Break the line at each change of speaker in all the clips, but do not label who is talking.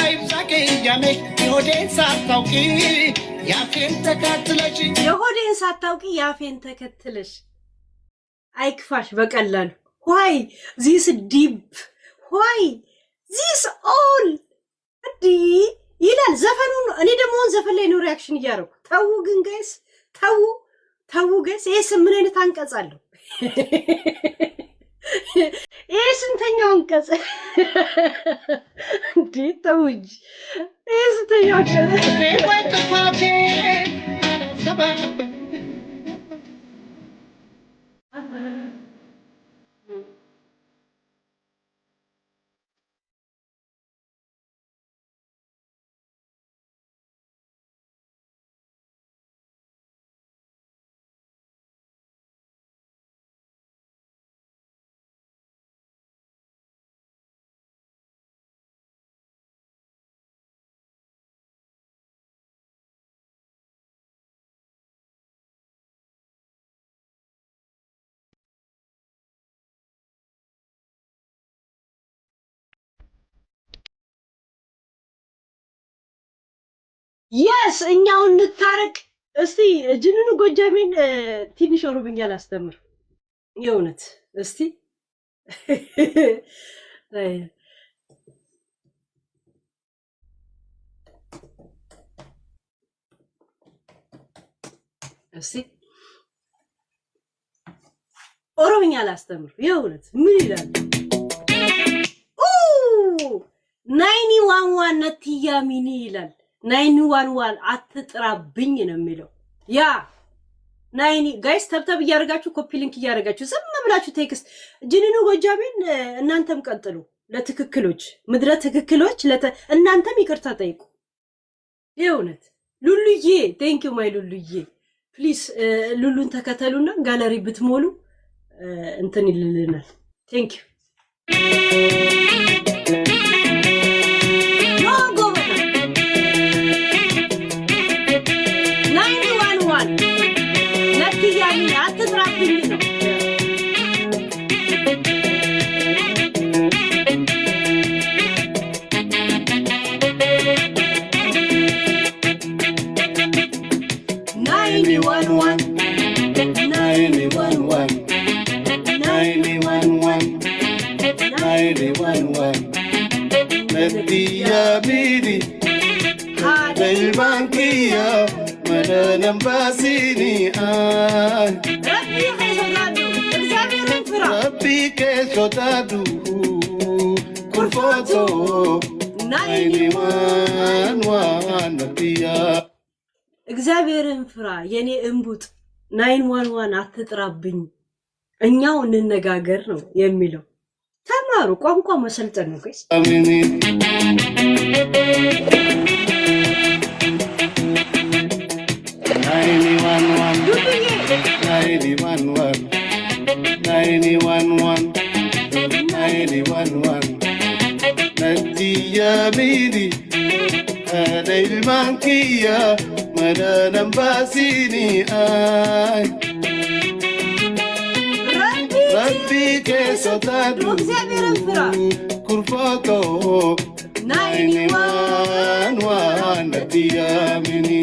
አይብዛቄ ያሜ የሆዴን ሳታውቂ ያፌን ተከትለሽ አይክፋሽ በቀላሉ why this deep why this all እንዲ ይላል ዘፈኑ እኔ ደግሞ ዘፈን ላይ ነው ሪአክሽን ያረኩ ታው ግን ጋይስ ታው ጋይስ ይሄስ ምን አይነት አንቀጽ አለው ይሄ ስንተኛው አንቀጽ እንዴ ታውጅ ይሄ ስንተኛው አንቀጽ yes እኛው እንታረቅ እስቲ ጅንኑ ጎጃሜን ትንሽ ኦሮምኛ ላስተምር የእውነት እስቲ ኦሮምኛ ላስተምር የእውነት ምን ይላል 911 ነትያ ሚኒ ይላል 911 አትጥራብኝ ነው የሚለው ያ 9 ጋይስ ተብተብ ያርጋችሁ ኮፒ ሊንክ ያርጋችሁ ዝም ብላችሁ ቴክስት ጅንኑ ጎጃሜን እናንተም ቀጥሉ ለትክክሎች ምድረ ትክክሎች እናንተም ይቅርታ ጠይቁ የእውነት ሉሉዬ ቴንክ ዩ ማይ ሉሉዬ ፕሊዝ ሉሉን ተከተሉና ጋለሪ ብትሞሉ እንትን ይልልናል ቴንክ ዩ
Bankia, Madam Basini, Rabbi Kesotadu, Kurfoto, 911, Natia.
እግዚአብሔርን ፍራ የኔ እንቡጥ 911 አትጥራብኝ እኛው እንነጋገር ነው የሚለው ተማሩ ቋንቋ መሰልጠን ነው ጋይስ
Bankia, Madam Basini, Rabbi Kesotadu, Kurfoto, 911, Natia Mini.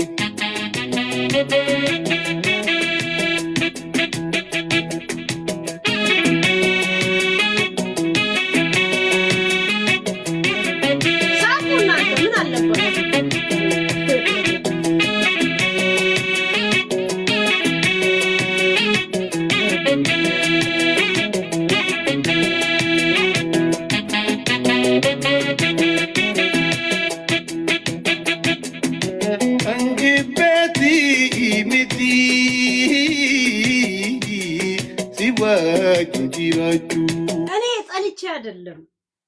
እኔ ጸልቼ አይደለም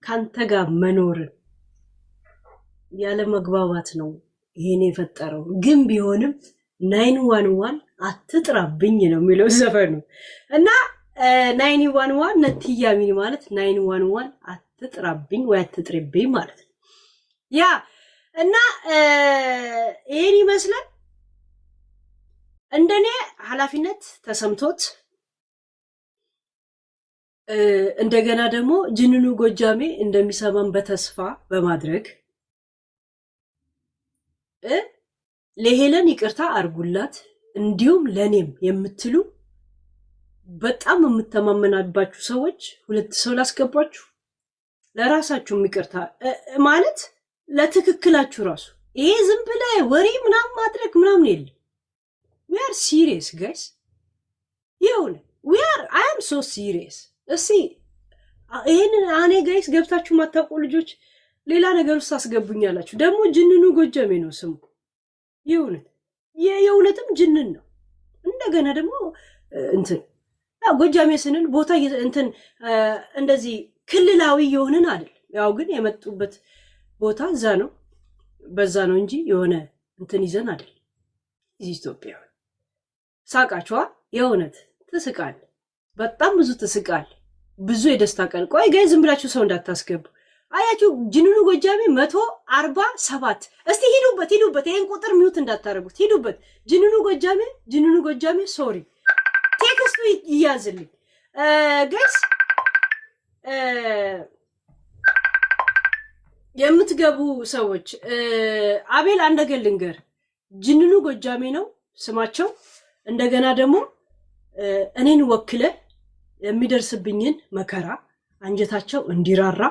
ካንተ ጋር መኖር ያለ መግባባት ነው ይሄን የፈጠረው ግን ቢሆንም 911 አትጥራብኝ ነው የሚለው ዘፈኑ እና 911 ነትያ ሚኒ ማለት 911 አትጥራብኝ ወይ አትጥሪብኝ ማለት ያ እና ይሄን ይመስላል እንደኔ ኃላፊነት ተሰምቶት እንደገና ደግሞ ጅንኑ ጎጃሜ እንደሚሰማን በተስፋ በማድረግ ለሄለን ይቅርታ አርጉላት እንዲሁም ለኔም የምትሉ በጣም የምተማመናባችሁ ሰዎች ሁለት ሰው ላስገባችሁ ለራሳችሁ ይቅርታ ማለት ለትክክላችሁ ራሱ ይሄ ዝም ብለ ወሬ ምናምን ማድረግ ምናምን የለም we are serious guys ይሁን I am so serious እሺ ይሄንን አኔ ጋይስ ገብታችሁ ማታውቁ ልጆች ሌላ ነገር ውስጥ አስገቡኛላችሁ ደግሞ ጅንኑ ጎጃሜ ነው ስሙ ይሁን የእውነትም ጅንን ነው እንደገና ደግሞ እንትን ጎጃሜ ስንል ቦታ እንትን እንደዚህ ክልላዊ የሆነን አይደል ያው ግን የመጡበት ቦታ እዛ ነው በዛ ነው እንጂ የሆነ እንትን ይዘን አይደል ኢትዮጵያ ሳቃችኋ የእውነት ትስቃል በጣም ብዙ ትስቃል ብዙ የደስታ ቀን ቆይ ጋይ ዝም ብላችሁ ሰው እንዳታስገቡ አያችሁ ጅንኑ ጎጃሜ 147 እስቲ ሂዱበት ይሄን ቁጥር ሚውት እንዳታረጉት ሂዱበት ጅንኑ ጎጃሜ ሶሪ ቴክስቱ ይያዝልኝ ጋይስ የምትገቡ ሰዎች አቤል አንደገልንገር ጅንኑ ጎጃሜ ነው ስማቸው እንደገና ደግሞ እኔን ወክለ የሚደርስብኝን መከራ አንጀታቸው እንዲራራ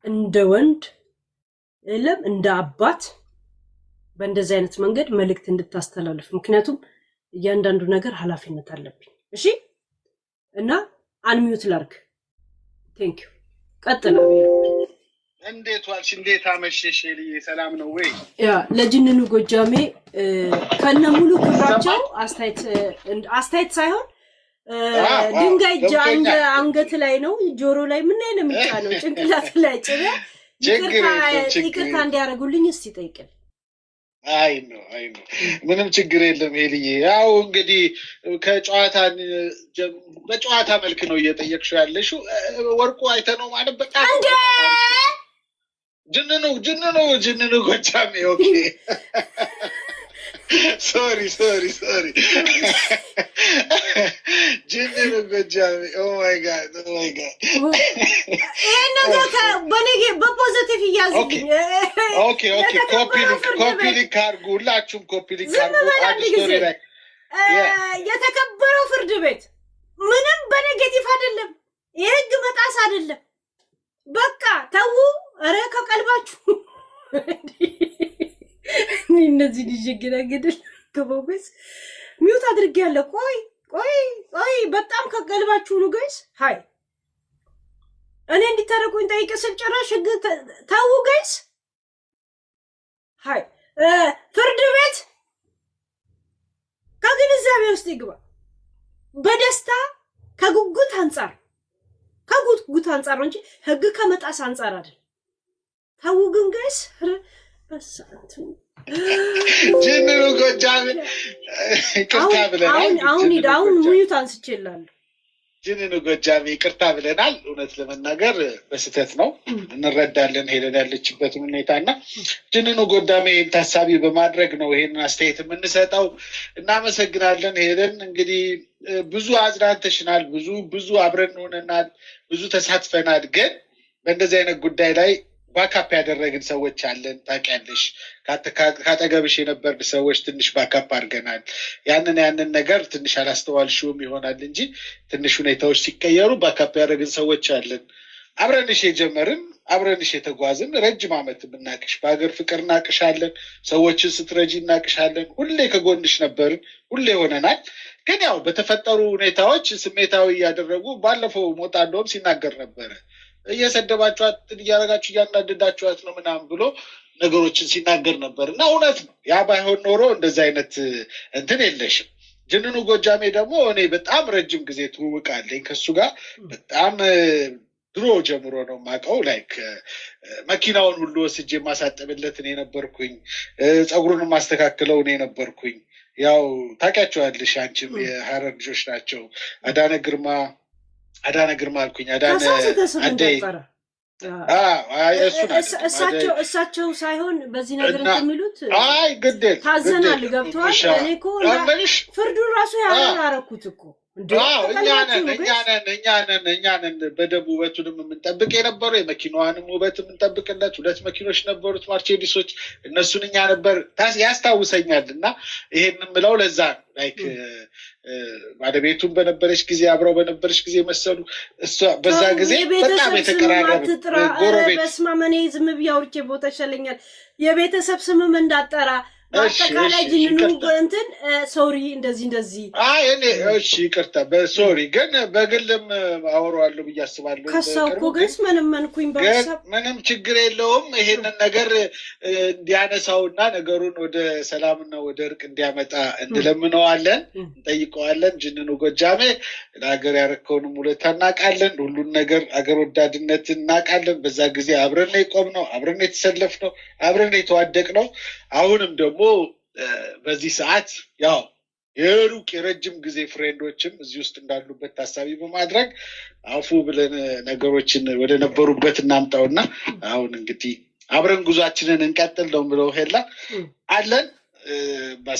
እንደ ወንድ እለም እንደ አባት በእንደዚህ አይነት መንገድ መልእክት እንድታስተላልፍ ምክንያቱም እያንዳንዱ ነገር ኃላፊነት አለብኝ እሺ እና አንሚዩት ላርክ ቴንክ ዩ ቀጥላ
እንዴት ዋልሽ እንዴት አመሸሽ ልዬ ሰላም ነው ወይ
ያ ለጅንኑ ጎጃሜ ከነሙሉ ክብራቸው አስተያየት ሳይሆን ድንጋይ አንገት ላይ ነው ጆሮ ላይ ምን ላይ ነው የሚጫነው ጭንቅላት ላይ ጭነ ይቅርታ እንዲያደርጉልኝ እስቲ ጠይቅል
አይ ነው ምንም ችግር የለም ሄልዬ ያው እንግዲህ በጨዋታ መልክ ነው እየጠየቅሽው ያለሽው ወርቁ አይተነው ማለት በጣም ጅንኑ ጎጃሜ ኦኬ ሶሪ ጅንኑ ጎጃሜ ኦ ማይ ጋድ በፖዚቲቭ ያዝልኝ ኦኬ ኮፒ ሊንክ አድርጉ ሁላችሁም ኮፒ ሊንክ አድርጉ ስቶሪ ላይ
የተከበረው ፍርድ ቤት ምንም በኔጌቲቭ አይደለም የህግ መጣስ አይደለም በቃ ተው አረ ከቀልባችሁ እነዚህ ልጅ ገደል ከቦበስ ሚውት አድርጌያለሁ ቆይ በጣም ከቀልባችሁ ነው ጋይስ ሃይ እኔ እንዲታረቁኝ ጠይቀስል ጭራሽ ተው ጋይስ ሃይ ፍርድ ቤት ከግንዛቤ ውስጥ ይግባ በደስታ ከጉጉት አንፃር ነው እንጂ ህግ ከመጣስ አንፃር አይደል ታው ግን ጋይስ በሳንቱ
ጅንኑ ጎጃሜ ይቅርታ ብለናል
አሁን ሙዩት አንስቼላለሁ
ጅንኑ ጎጃሜ ይቅርታ ብለናል እውነት ለመናገር በስተት ነው እንረዳለን ሄለን ያለችበትን ሁኔታና ጅንኑ ጎጃሜ ታሳቢ በማድረግ ነው ይሄን አስተያየት የምንሰጠው እናመሰግናለን ሄለን እንግዲህ ብዙ አዝናንተሽናል ብዙ አብረን ሆነናል ብዙ ተሳትፈናል ግን በእንደዚህ አይነት ጉዳይ ላይ ባካፕ ያደረግን ሰዎች አለን ታውቂያለሽ ካጠገብሽ የነበርን ሰዎች ትንሽ ባካፕ አድርገናል ያንን ነገር ትንሽ አላስተዋልሽውም ይሆናል እንጂ ትንሽ ሁኔታዎች ሲቀየሩ ባካፕ ያደረግን ሰዎች አለን አብረንሽ የጀመርን አብረንሽ የተጓዝን ረጅም ዓመት ምናቅሽ በአገር ፍቅር እናቅሻለን ሰዎችን ስትረጂ እናቅሻለን ሁሌ ከጎንሽ ነበርን ሁሌ ሆነናል ግን ያው በተፈጠሩ ሁኔታዎች ስሜታዊ ያደረጉ ባለፈው ሞጣ እንደውም ሲናገር ነበር እየሰደባችኋት እያረጋችሁ እያናደዳችኋት ነው ምናምን ብሎ ነገሮችን ሲናገር ነበርና እውነት ነው ያ ባይሆን ኖሮ እንደዛ አይነት እንትን የለሽም ጅንኑ ጎጃሜ ደግሞ እኔ በጣም ረጅም ጊዜ ትውውቃለኝ ከሱ ጋር በጣም ድሮ ጀምሮ ነው ማቀው ላይክ መኪናውን ሁሉ ወስጄ ማሳጠብለት እኔ ነበርኩኝ ጸጉሩን ማስተካከለው እኔ ነበርኩኝ ያው ታውቂያቸዋለሽ አንቺም የሐረር ልጆች ናቸው አዳነ ግርማ አልኩኝ አዳነ አደይ
እሳቸው ሳይሆን በዚህ ነገር የሚሉት
አይ ግዴል
ታዘናል ገብቷል እኔ እኮ ፍርዱን ራሱ ያላረኩት እኮ
እኛንን በደቡብ ውበቱንም የምንጠብቅ የነበረው የመኪናዋንም ውበት የምንጠብቅለት 2 መኪኖች ነበሩት ማርቼዲሶች እነሱን እኛ ነበር ያስታውሰኛል እና ይሄንን ምለው ለዛ ላይክ ባለቤቱን በነበረች ጊዜ አብረው በነበረች ጊዜ መሰሉ እሷ በዛ ጊዜ በጣም የተቀራረበ ጎረቤት
በስማመኔ ዝም ብያውርቼ ቦታ ይሻለኛል የቤተሰብ ስምም እንዳጠራ አጠቃላይ ጅንኑ እንትን ሶሪ እንደዚህ
እኔ እሺ ይቅርታ በሶሪ ግን በግልም አወራዋለሁ ብያስባለሁ
ከሳውኮ ግስ ምንም በሐሳብ
ምንም ችግር የለውም ይሄንን ነገር እንዲያነሳውና ነገሩን ወደ ሰላምና ወደ እርቅ እንዲያመጣ እንለምነዋለን እንጠይቀዋለን ጅንኑ ጎጃሜ ለሀገር ያረከውንም ውለታ እናውቃለን ሁሉን ነገር አገር ወዳድነትን እናውቃለን በዛ ጊዜ አብረን የቆምነው አብረን የተሰለፍነው አብረን የተዋደቅነው አሁንም ደግሞ በዚህ ሰዓት ያው የሩቅ የረጅም ጊዜ ፍሬንዶችም እዚህ ውስጥ እንዳሉበት ታሳቢ በማድረግ አፉ ብለን ነገሮችን ወደ ነበሩበት እናምጣውና አሁን እንግዲህ አብረን ጉዟችንን እንቀጥል ነው ብለው ሄላ አለን